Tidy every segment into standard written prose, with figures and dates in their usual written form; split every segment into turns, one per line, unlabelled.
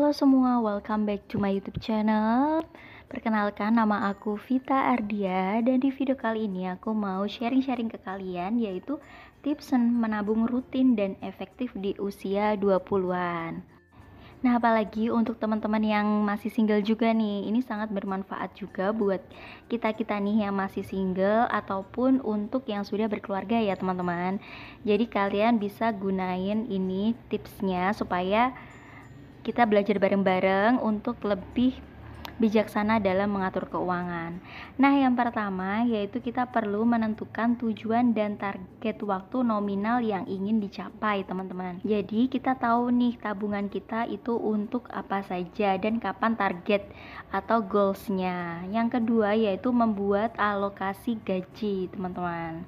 Halo semua, welcome back to my YouTube channel. Perkenalkan, nama aku Vita Ardia, dan di video kali ini aku mau sharing-sharing ke kalian yaitu tips menabung rutin dan efektif di usia 20-an. Nah, apalagi untuk teman-teman yang masih single juga nih, ini sangat bermanfaat juga buat kita-kita nih yang masih single ataupun untuk yang sudah berkeluarga ya teman-teman. Jadi kalian bisa gunain ini tipsnya supaya kita belajar bareng-bareng untuk lebih bijaksana dalam mengatur keuangan. Nah, yang pertama yaitu kita perlu menentukan tujuan dan target waktu nominal yang ingin dicapai, teman-teman. Jadi, kita tahu nih tabungan kita itu untuk apa saja dan kapan target atau goals-nya. Yang kedua yaitu membuat alokasi gaji, teman-teman.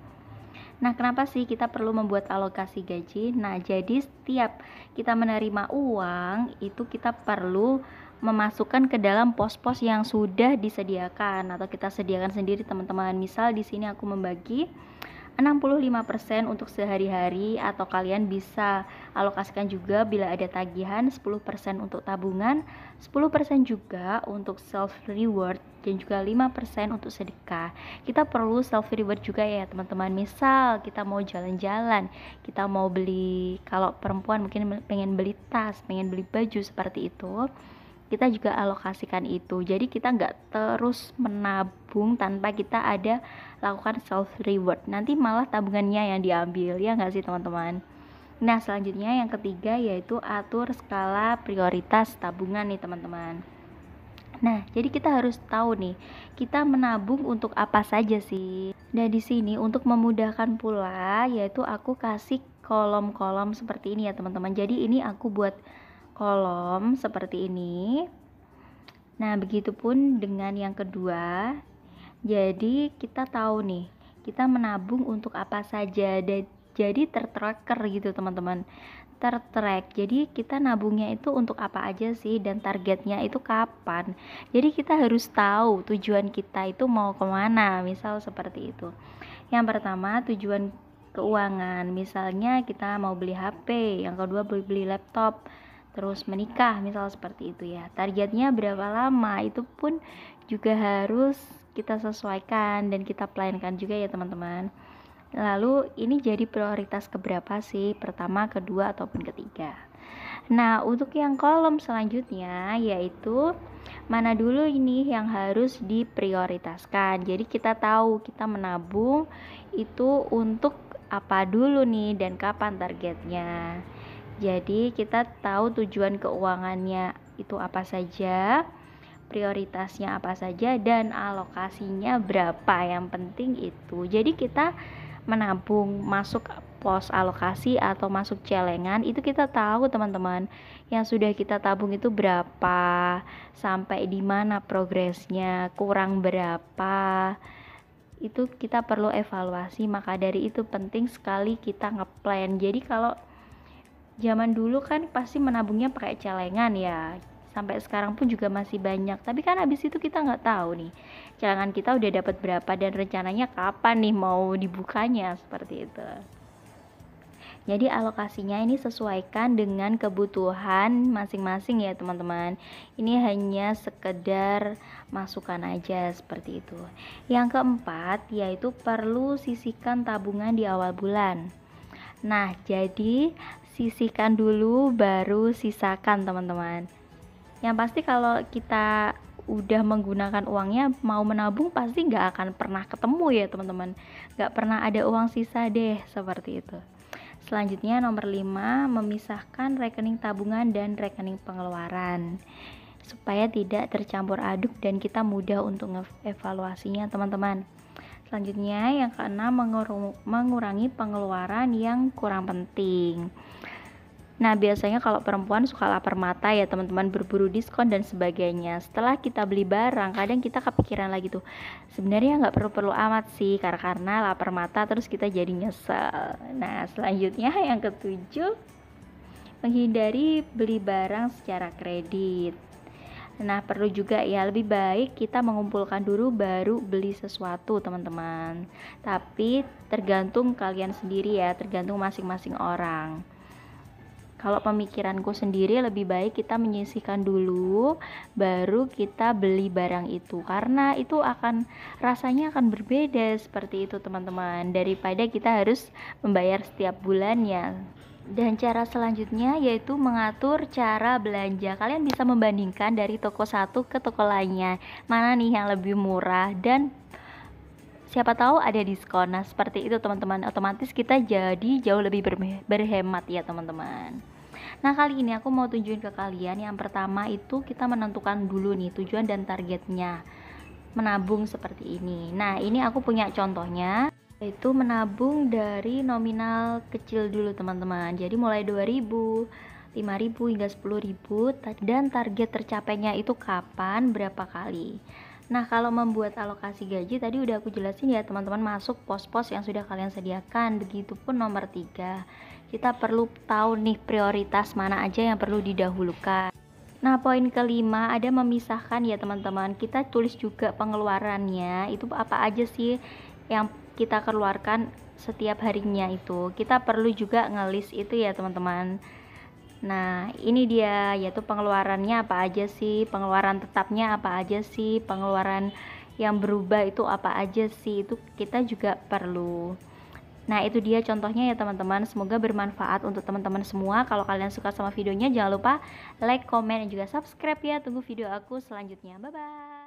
Nah, kenapa sih kita perlu membuat alokasi gaji? Nah, jadi setiap kita menerima uang, itu kita perlu memasukkan ke dalam pos-pos yang sudah disediakan atau kita sediakan sendiri, teman-teman. Misal di sini aku membagi 65% untuk sehari-hari, atau kalian bisa alokasikan juga bila ada tagihan 10% untuk tabungan, 10% juga untuk self reward, dan juga 5% untuk sedekah. Kita perlu self reward juga ya teman-teman. Misal kita mau jalan-jalan, kita mau beli, kalau perempuan mungkin pengen beli tas, pengen beli baju seperti itu, kita juga alokasikan itu. Jadi kita nggak terus menabung tanpa kita ada lakukan self reward, nanti malah tabungannya yang diambil, ya nggak sih teman-teman. Nah, selanjutnya yang ketiga yaitu atur skala prioritas tabungan nih teman-teman. Nah, jadi kita harus tahu nih, kita menabung untuk apa saja sih. Nah, di sini untuk memudahkan pula yaitu aku kasih kolom-kolom seperti ini ya teman-teman. Jadi ini aku buat kolom seperti ini. Nah, begitupun dengan yang kedua. Jadi kita tahu nih, kita menabung untuk apa saja, dan jadi tertracker gitu teman-teman. Tertrack. Jadi kita nabungnya itu untuk apa aja sih, dan targetnya itu kapan. Jadi kita harus tahu tujuan kita itu mau kemana. Misal seperti itu. Yang pertama tujuan keuangan, misalnya kita mau beli HP, yang kedua beli laptop, terus menikah, misal seperti itu ya. Targetnya berapa lama itu pun juga harus kita sesuaikan dan kita plankan juga ya teman-teman. Lalu ini jadi prioritas keberapa sih, pertama, kedua, ataupun ketiga. Nah, untuk yang kolom selanjutnya yaitu mana dulu ini yang harus diprioritaskan. Jadi kita tahu kita menabung itu untuk apa dulu nih dan kapan targetnya. Jadi kita tahu tujuan keuangannya itu apa saja, prioritasnya apa saja, dan alokasinya berapa. Yang penting itu. Jadi kita menabung masuk pos alokasi atau masuk celengan itu kita tahu teman-teman, yang sudah kita tabung itu berapa, sampai di mana progresnya, kurang berapa, itu kita perlu evaluasi. Maka dari itu penting sekali kita ngeplan. Jadi kalau zaman dulu kan pasti menabungnya pakai celengan ya, sampai sekarang pun juga masih banyak, tapi kan habis itu kita nggak tahu nih celengan kita udah dapat berapa dan rencananya kapan nih mau dibukanya, seperti itu. Jadi alokasinya ini sesuaikan dengan kebutuhan masing-masing ya teman-teman. Ini hanya sekedar masukan aja, seperti itu. Yang keempat yaitu perlu sisihkan tabungan di awal bulan. Nah, jadi sisihkan dulu baru sisakan teman-teman. Yang pasti kalau kita udah menggunakan uangnya, mau menabung pasti nggak akan pernah ketemu ya teman-teman, nggak pernah ada uang sisa deh, seperti itu. Selanjutnya nomor 5, memisahkan rekening tabungan dan rekening pengeluaran supaya tidak tercampur aduk dan kita mudah untuk evaluasinya teman-teman. Selanjutnya yang keenam, mengurangi pengeluaran yang kurang penting. Nah, biasanya kalau perempuan suka lapar mata ya teman-teman, berburu diskon dan sebagainya. Setelah kita beli barang, kadang kita kepikiran lagi tuh, sebenarnya nggak perlu-perlu amat sih, karena lapar mata terus kita jadi nyesel. Nah, selanjutnya yang ketujuh, menghindari beli barang secara kredit. Nah, perlu juga ya, lebih baik kita mengumpulkan dulu baru beli sesuatu teman-teman. Tapi tergantung kalian sendiri ya, tergantung masing-masing orang. Kalau pemikiranku sendiri lebih baik kita menyisihkan dulu, baru kita beli barang itu, karena itu rasanya akan berbeda seperti itu teman-teman, daripada kita harus membayar setiap bulannya. Dan cara selanjutnya yaitu mengatur cara belanja. Kalian bisa membandingkan dari toko satu ke toko lainnya, mana nih yang lebih murah, dan siapa tahu ada diskon. Nah seperti itu teman-teman, otomatis kita jadi jauh lebih berhemat ya teman-teman. Nah kali ini aku mau tunjukin ke kalian, yang pertama itu kita menentukan dulu nih tujuan dan targetnya, menabung seperti ini. Nah ini aku punya contohnya, yaitu menabung dari nominal kecil dulu teman-teman. Jadi mulai 2.000, 5.000 hingga 10.000, dan target tercapainya itu kapan, berapa kali. Nah kalau membuat alokasi gaji tadi udah aku jelasin ya teman-teman, masuk pos-pos yang sudah kalian sediakan. Begitupun nomor 3, kita perlu tahu nih prioritas mana aja yang perlu didahulukan. Nah poin kelima ada memisahkan ya teman-teman, kita tulis juga pengeluarannya itu apa aja sih yang kita keluarkan setiap harinya, itu kita perlu juga ngelis itu ya teman-teman. Nah ini dia, yaitu pengeluarannya apa aja sih, pengeluaran tetapnya apa aja sih, pengeluaran yang berubah itu apa aja sih, itu kita juga perlu. Nah itu dia contohnya ya teman-teman, semoga bermanfaat untuk teman-teman semua. Kalau kalian suka sama videonya jangan lupa like, komen, dan juga subscribe ya. Tunggu video aku selanjutnya, bye bye.